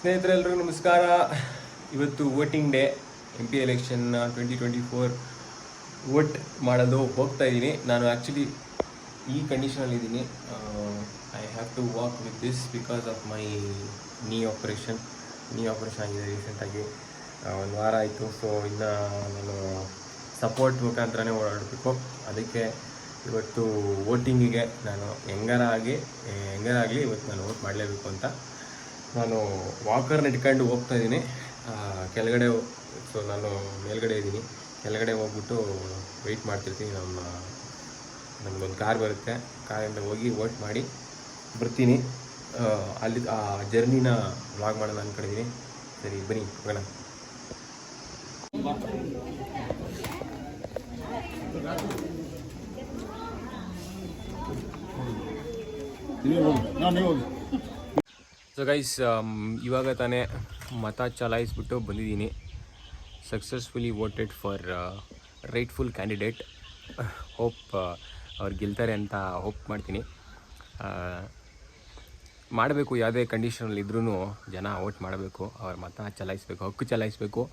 ಸ್ನೇಹಿತರೆಲ್ಲರಿಗೂ ನಮಸ್ಕಾರ. ಇವತ್ತು voting day, MP election 2024 vote ಮಾಡಲು ಹೋಗ್ತಾ ಇದ್ದೀನಿ. ನಾನು ಆ್ಯಕ್ಚುಲಿ ಈ ಕಂಡೀಷನಲ್ಲಿ ಇದ್ದೀನಿ. I have to walk with this because of my knee operation ಆಗಿದೆ ರೀಸೆಂಟಾಗಿ. ಒಂದು ವಾರ ಆಯಿತು. ಸೊ ಇನ್ನು ನಾನು ಸಪೋರ್ಟ್ ಮುಖಾಂತರನೇ ಓಡಾಡಬೇಕು. ಅದಕ್ಕೆ ಇವತ್ತು ವೋಟಿಂಗಿಗೆ ನಾನು ಹೆಂಗಾರಾಗಲಿ ಇವತ್ತು ನಾನು ವೋಟ್ ಮಾಡಲೇಬೇಕು ಅಂತ ನಾನು ವಾಕರ್ನ ಇಟ್ಕೊಂಡು ಹೋಗ್ತಾ ಇದ್ದೀನಿ ಕೆಳಗಡೆ. ಸೊ ನಾನು ಮೇಲ್ಗಡೆ ಇದ್ದೀನಿ, ಕೆಳಗಡೆ ಹೋಗ್ಬಿಟ್ಟು ವೆಯ್ಟ್ ಮಾಡ್ತಿರ್ತೀನಿ. ನಮಗೊಂದು ಕಾರ್ ಬರುತ್ತೆ, ಕಾರಿಂದ ಹೋಗಿ ವೋಟ್ ಮಾಡಿ ಬರ್ತೀನಿ. ಅಲ್ಲಿ ಆ ಜರ್ನಿನ ವ್ಲಾಗ್ ಮಾಡೋಣ ಅಂದ್ಕೊಂಡಿದ್ದೀನಿ. ಸರಿ ಬನ್ನಿ ಹೋಗೋಣ. ಸೊ ಗೈಸ್, ಇವಾಗ ತಾನೇ ಮತ ಚಲಾಯಿಸ್ಬಿಟ್ಟು ಬಂದಿದ್ದೀನಿ. Successfully voted for rightful candidate. Hope ಅವ್ರು ಗೆಲ್ತಾರೆ ಅಂತ ಹೋಪ್ ಮಾಡ್ತೀನಿ. ಮಾಡಬೇಕು, ಯಾವುದೇ ಕಂಡೀಷನಲ್ಲಿ ಇದ್ರೂ ಜನ ವೋಟ್ ಮಾಡಬೇಕು, ಅವ್ರ ಮತ ಚಲಾಯಿಸಬೇಕು, ಹಕ್ಕು ಚಲಾಯಿಸಬೇಕು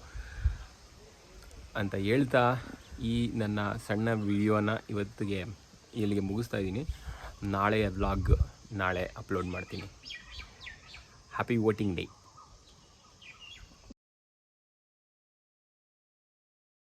ಅಂತ ಹೇಳ್ತಾ ಈ ನನ್ನ ಸಣ್ಣ ವಿಡಿಯೋನ ಇಲ್ಲಿಗೆ ಮುಗಿಸ್ತಾ ಇದ್ದೀನಿ. ನಾಳೆಯ ವ್ಲಾಗ್ ನಾಳೆ ಅಪ್ಲೋಡ್ ಮಾಡ್ತೀನಿ. Happy voting day.